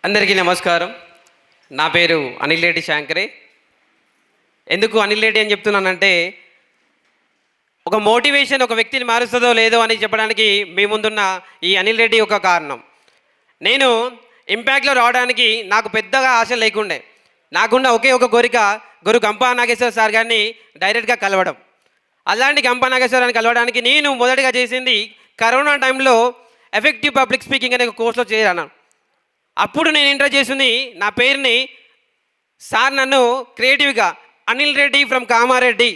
అందరికీ నమస్కారం. నా పేరు అనిల్ రెడ్డి శాంకరే. ఎందుకు అనిల్ రెడ్డి అని చెప్తున్నానంటే, ఒక మోటివేషన్ ఒక వ్యక్తిని మారుస్తుందో లేదో అని చెప్పడానికి మీ ముందున్న ఈ అనిల్ రెడ్డి ఒక కారణం. నేను ఇంపాక్ట్లో రావడానికి నాకు పెద్దగా ఆశ లేకుండే. నాకున్న ఒకే ఒక కోరిక గురు గంపా నాగేశ్వర సార్ గారిని డైరెక్ట్గా కలవడం. అలాంటి గంపా నాగేశ్వరాన్ని కలవడానికి నేను మొదటిగా చేసింది కరోనా టైంలో ఎఫెక్టివ్ పబ్లిక్ స్పీకింగ్ అనే ఒక కోర్సులో చేరాను. అప్పుడు నేను ఎంటర్ చేసింది నా పేరుని సార్ నన్ను క్రియేటివ్గా అనిల్ రెడ్డి ఫ్రమ్ కామారెడ్డి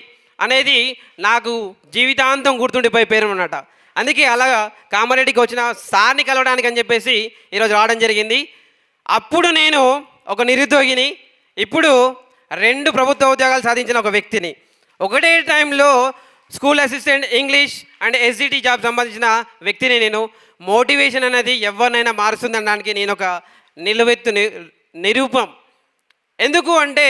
అనేది నాకు జీవితాంతం గుర్తుండిపోయే పేరు అన్నమాట. అందుకే అలాగా కామారెడ్డికి వచ్చిన సార్ని కలవడానికి అని చెప్పేసి ఈరోజు రావడం జరిగింది. అప్పుడు నేను ఒక నిరుద్యోగిని, ఇప్పుడు 2 ప్రభుత్వ ఉద్యోగాలు సాధించిన ఒక వ్యక్తిని. ఒకటే టైంలో school assistant English and SGT job సంబంధించిన వ్యక్తిని నేను. మోటివేషన్ అనేది ఎవరినైనా మారుస్తుందనడానికి నేను ఒక నిలువెత్తు నిరూపం. ఎందుకు అంటే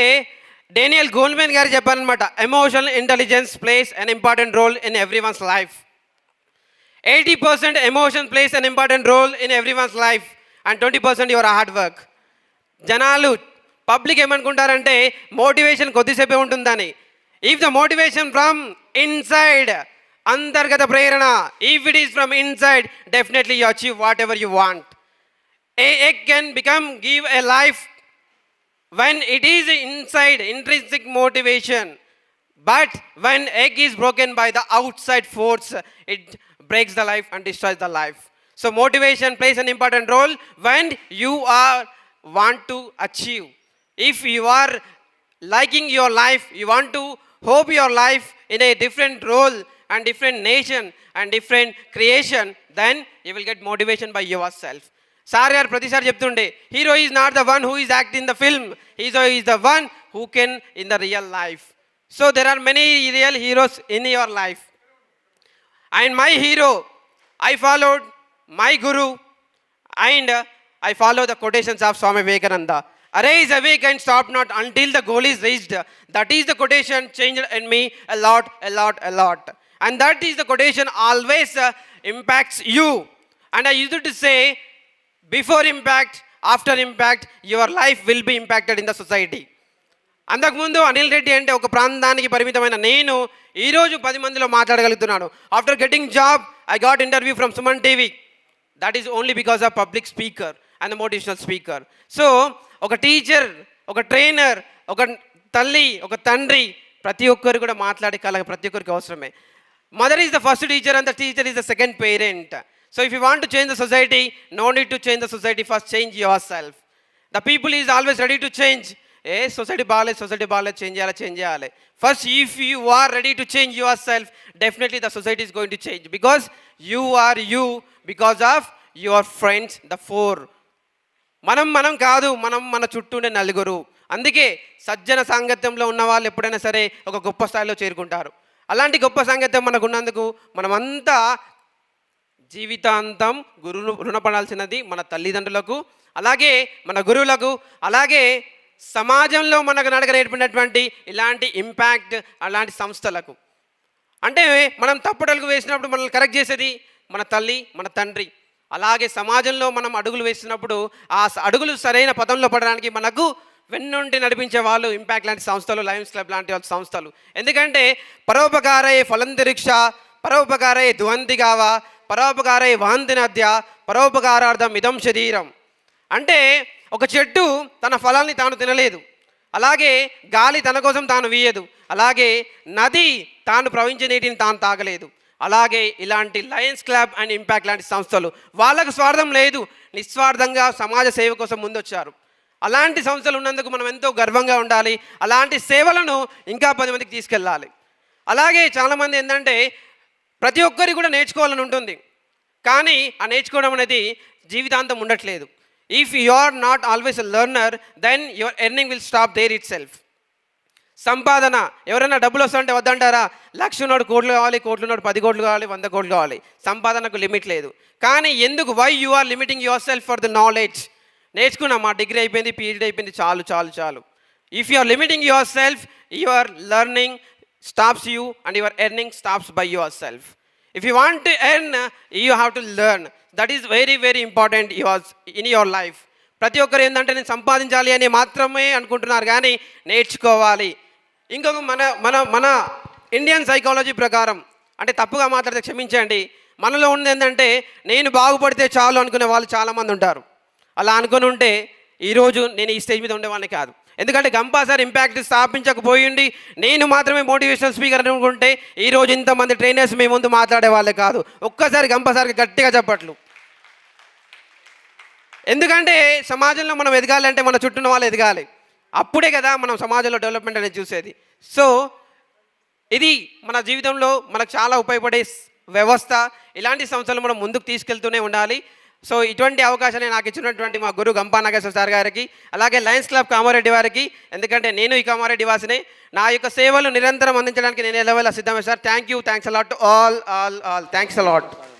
డేనియల్ గోల్మెన్ గారు చెప్పారనమాట, emotional intelligence plays an important role in everyone's life. 80% emotion plays an important role in everyone's life and 20% your hard work. జనాలు పబ్లిక్ ఏమనుకుంటారంటే మోటివేషన్ కొద్దిసేపే ఉంటుందని. If the motivation from inside, అంతర్గత ప్రేరణ, if it is from inside, definitely you achieve whatever you want. A egg can give a life when it is inside intrinsic motivation, but when egg is broken by the outside force, it breaks the life and destroys the life. So motivation plays an important role when you want to achieve. If you are liking your life, you want to hope your life in a different role and different nation and different creation, then you will get motivation by yourself. Sir garu ప్రతిసారి చెప్తుండే, hero is not the one who is act in the film, hero is the one who can in the real life. So there are many real heroes in your life. And my hero, I followed my guru and I follow the quotations of Swami Vivekananda. Arise, awake and stop not until the goal is reached. That is the quotation changed in me a lot. And that is the quotation always impacts you. And I used to say, before impact, after impact, your life will be impacted in the society. అంతకుముందు అనిల్ రెడ్డి అంటే ఒక ప్రాంతానికి పరిమితమైన నేను ఈరోజు 10 మందిలో మాట్లాడగలుగుతున్నాను. After getting job, I got interview from Suman TV. That is only because of public speaker and motivational speaker. So ఒక టీచర్, ఒక ట్రైనర్, ఒక తల్లి, ఒక తండ్రి, ప్రతి ఒక్కరు కూడా మాట్లాడే కళ ప్రతి ఒక్కరికి అవసరమే. Mother is the first teacher and the teacher is the second parent. So if you want to change the society, no need to change the society, first change yourself. The people is always ready to change. Society బాగాలేదు, change చేయాలి. First, if you are ready to change yourself, definitely the society is going to change, because you are you because of your friends, the 4. మనం కాదు, మన చుట్టూ ఉండే నలుగురు. అందుకే సజ్జన సాంగత్యంలో ఉన్న వాళ్ళు ఎప్పుడైనా సరే ఒక గొప్ప స్థాయిలో చేరుకుంటారు. అలాంటి గొప్ప సాంగత్యం మనకు ఉన్నందుకు మనమంతా జీవితాంతం రుణపడాల్సినది మన తల్లిదండ్రులకు, అలాగే మన గురువులకు, అలాగే సమాజంలో మనకు నేర్పినటువంటి ఇలాంటి ఇంపాక్ట్ అలాంటి సంస్థలకు. అంటే మనం తప్పుడలుగు వేసినప్పుడు మనల్ని కరెక్ట్ చేసేది మన తల్లి, మన తండ్రి. అలాగే సమాజంలో మనం అడుగులు వేసినప్పుడు ఆ అడుగులు సరైన పదంలో పడడానికి మనకు వెన్నుండి నడిపించే వాళ్ళు ఇంపాక్ట్ లాంటి సంస్థలు, లయన్స్ క్లబ్ లాంటి సంస్థలు. ఎందుకంటే పరోపకారయే ఫలంతిరిక్ష, పరోపకారయే ధ్వంతిగావ, పరోపకారే వాంతి నద్య, పరోపకారార్థం ఇదం శరీరం. అంటే ఒక చెట్టు తన ఫలాల్ని తాను తినలేదు, అలాగే గాలి తన కోసం తాను వీయదు, అలాగే నది తాను ప్రవహించే నీటిని తాను తాగలేదు. అలాగే ఇలాంటి లయన్స్ క్లబ్ అండ్ ఇంపాక్ట్ లాంటి సంస్థలు వాళ్ళకు స్వార్థం లేదు, నిస్వార్థంగా సమాజ సేవ కోసం ముందొచ్చారు. అలాంటి సంస్థలు ఉన్నందుకు మనం ఎంతో గర్వంగా ఉండాలి. అలాంటి సేవలను ఇంకా 10 మందికి తీసుకెళ్ళాలి. అలాగే చాలామంది ఏంటంటే ప్రతి ఒక్కరికి కూడా నేర్చుకోవాలని ఉంటుంది, కానీ ఆ నేర్చుకోవడం అనేది జీవితాంతం ఉండట్లేదు. If you are not always a learner, then your earning will stop there itself. సంపాదన, ఎవరైనా డబ్బులు వస్తుంటే వద్దంటారా? 1,00,000 నోడు కోట్లు కావాలి, కోట్లు నోడు 10 కోట్లు కావాలి, 100 కోట్లు కావాలి. సంపాదనకు లిమిట్ లేదు. కానీ ఎందుకు, why you are limiting yourself for the knowledge? నేర్చుకున్నా, మా డిగ్రీ అయిపోయింది, పిహెచ్డీ అయిపోయింది, చాలు. If you are limiting yourself, your learning stops you and your earning stops by yourself. If you want to earn, you have to learn. That is very, very important in your life. ప్రతి ఒక్కరు ఏంటంటే నేను సంపాదించాలి అని మాత్రమే అనుకుంటున్నారు, కానీ నేర్చుకోవాలి. ఇంకొక మన మన మన ఇండియన్ సైకాలజీ ప్రకారం, అంటే తప్పుగా మాట్లాడితే క్షమించండి, మనలో ఉన్నది ఏంటంటే నేను బాగుపడితే చాలు అనుకునే వాళ్ళు చాలామంది ఉంటారు. అలా అనుకుని ఉంటే ఈరోజు నేను ఈ స్టేజ్ మీద ఉండేవాడిని కాదు. ఎందుకంటే గంపా సార్ ఇంపాక్ట్ స్థాపించకపోయిండి నేను మాత్రమే మోటివేషనల్ స్పీకర్ అనుకుంటే ఈరోజు ఇంతమంది ట్రైనర్స్ మీ ముందు మాట్లాడే వాళ్ళే కాదు. ఒక్కసారి గంపా సార్కి గట్టిగా చెప్పట్లు. ఎందుకంటే సమాజంలో మనం ఎదగాలంటే మన చుట్టూ వాళ్ళు ఎదగాలి, అప్పుడే కదా మనం సమాజంలో డెవలప్మెంట్ అనేది చూసేది. సో ఇది మన జీవితంలో మనకు చాలా ఉపయోగపడే వ్యవస్థ. ఇలాంటి సంస్థలు మనం ముందుకు తీసుకెళ్తూనే ఉండాలి. సో ఇటువంటి అవకాశాన్ని నాకు ఇచ్చినటువంటి మా గురు గంపా నాగేశ్వర సార్ గారికి, అలాగే లయన్స్ క్లబ్ కామారెడ్డి వారికి, ఎందుకంటే నేను ఈ కామారెడ్డి వాసినే, నా యొక్క సేవలు నిరంతరం అందించడానికి నేను ఎలవేళ సిద్ధమే sir. Thanks a lot to all thanks a lot.